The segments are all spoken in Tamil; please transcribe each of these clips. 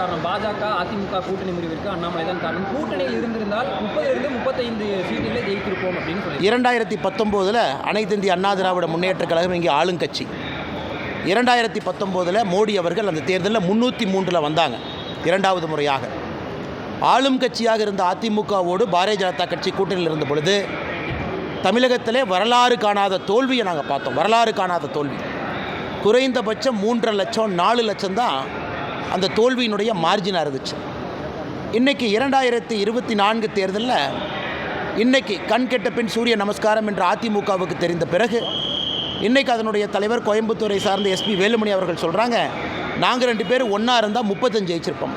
காரணம்? பாஜக அதிமுக கூட்டணி முறிவிற்கு அண்ணாமலை தான் காரணம். கூட்டணியில் இருந்திருந்தால் 30 35 சீட்டுகளை ஜெயித்திருப்போம் அப்படின்னு சொல்லி 2019 அனைத்து இந்திய அண்ணா திராவிட முன்னேற்ற கழகம் இங்கே ஆளுங்கட்சி. 2019 மோடி அவர்கள் அந்த தேர்தலில் 303 வந்தாங்க. இரண்டாவது முறையாக ஆளும் கட்சியாக இருந்த அதிமுகவோடு பாரதிய ஜனதா கட்சி கூட்டணியில் இருந்த பொழுது தமிழகத்திலே வரலாறு காணாத தோல்வியை நாங்கள் பார்த்தோம். வரலாறு காணாத தோல்வி. குறைந்தபட்சம் 3.5 லட்சம் 4 லட்சம் தான் அந்த தோல்வியினுடைய மார்ஜினாக இருந்துச்சு. இன்றைக்கி 2024 தேர்தலில் இன்றைக்கி கண் கெட்ட பின் சூரிய நமஸ்காரம் என்ற அதிமுகவுக்கு தெரிந்த பிறகு இன்றைக்கி அதனுடைய தலைவர் கோயம்புத்தூரை சார்ந்த எஸ்பி வேலுமணி அவர்கள் சொல்கிறாங்க, நாங்கள் 2 பேர் ஒன்றா இருந்தால் 35 ஜெயிச்சிருப்போம்.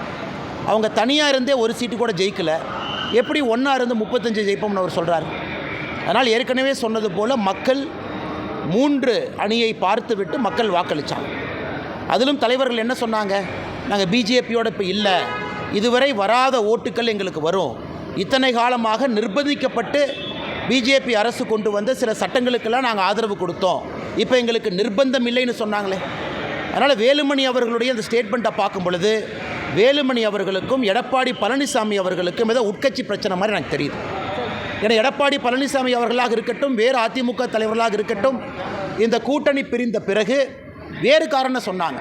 அவங்க தனியாக இருந்தே ஒரு சீட்டு கூட ஜெயிக்கலை, எப்படி ஒன்றா இருந்து 35 ஜெயிப்போம்னு அவர் சொல்கிறார். அதனால் ஏற்கனவே சொன்னது போல் மக்கள் 3 அணியை பார்த்து விட்டு மக்கள் வாக்களித்தாங்க. அதிலும் தலைவர்கள் என்ன சொன்னாங்க, நாங்கள் பிஜேபியோடு இப்போ இல்லை, இதுவரை வராத ஓட்டுக்கள் எங்களுக்கு வரும், இத்தனை காலமாக நிர்பந்திக்கப்பட்டு பிஜேபி அரசு கொண்டு வந்த சில சட்டங்களுக்கெல்லாம் நாங்கள் ஆதரவு கொடுத்தோம், இப்போ எங்களுக்கு நிர்பந்தம் இல்லைன்னு சொன்னாங்களே. அதனால் வேலுமணி அவர்களுடைய அந்த ஸ்டேட்மெண்ட்டை பார்க்கும் பொழுது வேலுமணி அவர்களுக்கும் எடப்பாடி பழனிசாமி அவர்களுக்கும் ஏதோ உட்கட்சி பிரச்சனை மாதிரி எனக்கு தெரியுது. ஏன்னா எடப்பாடி பழனிசாமி அவர்களாக இருக்கட்டும், வேறு அதிமுக தலைவர்களாக இருக்கட்டும், இந்த கூட்டணி பிரிந்த பிறகு வேறு காரணம் சொன்னாங்க.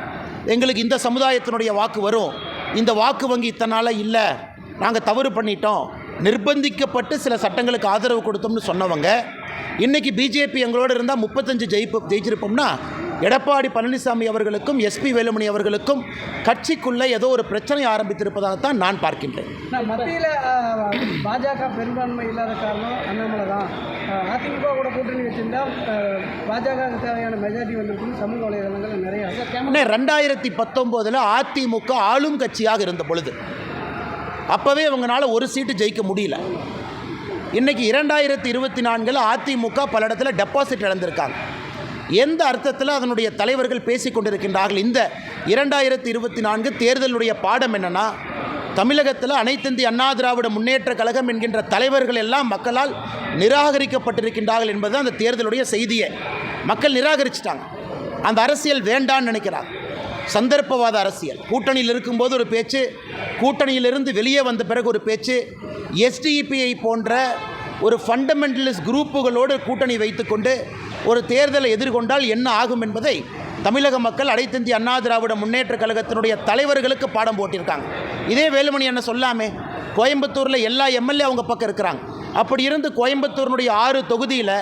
எங்களுக்கு இந்த சமுதாயத்தினுடைய வாக்கு வரும், இந்த வாக்கு வங்கி இத்தனால இல்லை, நாங்கள் தவறு பண்ணிட்டோம், நிர்பந்திக்கப்பட்டு சில சட்டங்களுக்கு ஆதரவு கொடுத்தோம்னு சொன்னவங்க இன்றைக்கி பிஜேபி எங்களோடு இருந்தால் 35 ஜெயிச்சிருப்போம்னா எடப்பாடி பழனிசாமி அவர்களுக்கும் எஸ்பி வேலுமணி அவர்களுக்கும் கட்சிக்குள்ளே ஏதோ ஒரு பிரச்சனை ஆரம்பித்திருப்பதாகத்தான் நான் பார்க்கின்றேன். மத்தியில் பாஜக பெரும்பான்மை இல்லாத காரணம் அண்ணாமலை தான். அதிமுக கூட கூட்டணி வச்சிருந்தால் பாஜகவுக்கு தேவையான மெஜாரிட்டி வந்திருக்குன்னு சமூக வலைதளங்கள் நிறைய. 2019 அதிமுக ஆளும் கட்சியாக இருந்த பொழுது அப்போவே இவங்களால ஒரு சீட்டு ஜெயிக்க முடியல. இன்றைக்கி 2024 அதிமுக பல இடத்துல டெபாசிட் இழந்திருக்காங்க. எந்த அர்த்தத்தில் அதனுடைய தலைவர்கள் பேசி கொண்டிருக்கின்றார்கள்? இந்த 2024 தேர்தலுடைய பாடம் என்னென்னா, தமிழகத்தில் அனைத்து இந்திய அண்ணா திராவிட முன்னேற்ற கழகம் என்கின்ற தலைவர்கள் எல்லாம் மக்களால் நிராகரிக்கப்பட்டிருக்கின்றார்கள் என்பது அந்த தேர்தலுடைய செய்தியை. மக்கள் நிராகரிச்சிட்டாங்க. அந்த அரசியல் வேண்டான்னு நினைக்கிறாங்க. சந்தர்ப்பவாத அரசியல். கூட்டணியில் இருக்கும்போது ஒரு பேச்சு, கூட்டணியிலிருந்து வெளியே வந்த பிறகு ஒரு பேச்சு, எஸ்டிபிஐ போன்ற ஒரு ஃபண்டமெண்டலிஸ்ட் குரூப்புகளோடு கூட்டணி வைத்துக்கொண்டு ஒரு தேர்தலை எதிர்கொண்டால் என்ன ஆகும் என்பதை தமிழக மக்கள் அனைத்து இந்திய அண்ணா திராவிட முன்னேற்ற கழகத்தினுடைய தலைவர்களுக்கு பாடம் போட்டிருக்காங்க. இதே வேலுமணி என்ன சொல்லாமே, கோயம்புத்தூரில் எல்லா எம்எல்ஏ அவங்க பக்கம் இருக்கிறாங்க. அப்படி இருந்து கோயம்புத்தூரினுடைய 6 தொகுதியில்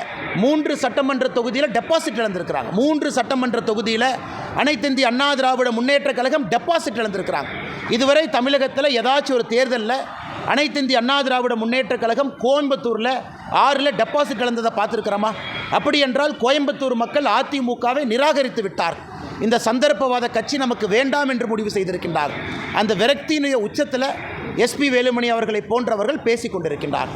3 சட்டமன்ற தொகுதியில் டெபாசிட் இழந்திருக்கிறாங்க. 3 சட்டமன்ற தொகுதியில் அனைத்து இந்திய அண்ணா திராவிட முன்னேற்ற கழகம் டெபாசிட் இழந்திருக்கிறாங்க. இதுவரை தமிழகத்தில் ஏதாச்சும் ஒரு தேர்தலில் அனைத்து இந்திய அண்ணா திராவிட முன்னேற்ற கழகம் கோயம்புத்தூரில் 6 டெபாசிட் இழந்ததை பார்த்துருக்கிறோமா? அப்படி என்றால் கோயம்புத்தூர் மக்கள் அதிமுகவை நிராகரித்து விட்டார். இந்த சந்தர்ப்பவாத கட்சி நமக்கு வேண்டாம் என்று முடிவு செய்திருக்கின்றார். அந்த விரக்தியினுடைய உச்சத்தில் எஸ்பி வேலுமணி அவர்களை போன்றவர்கள் பேசி கொண்டிருக்கின்றார்.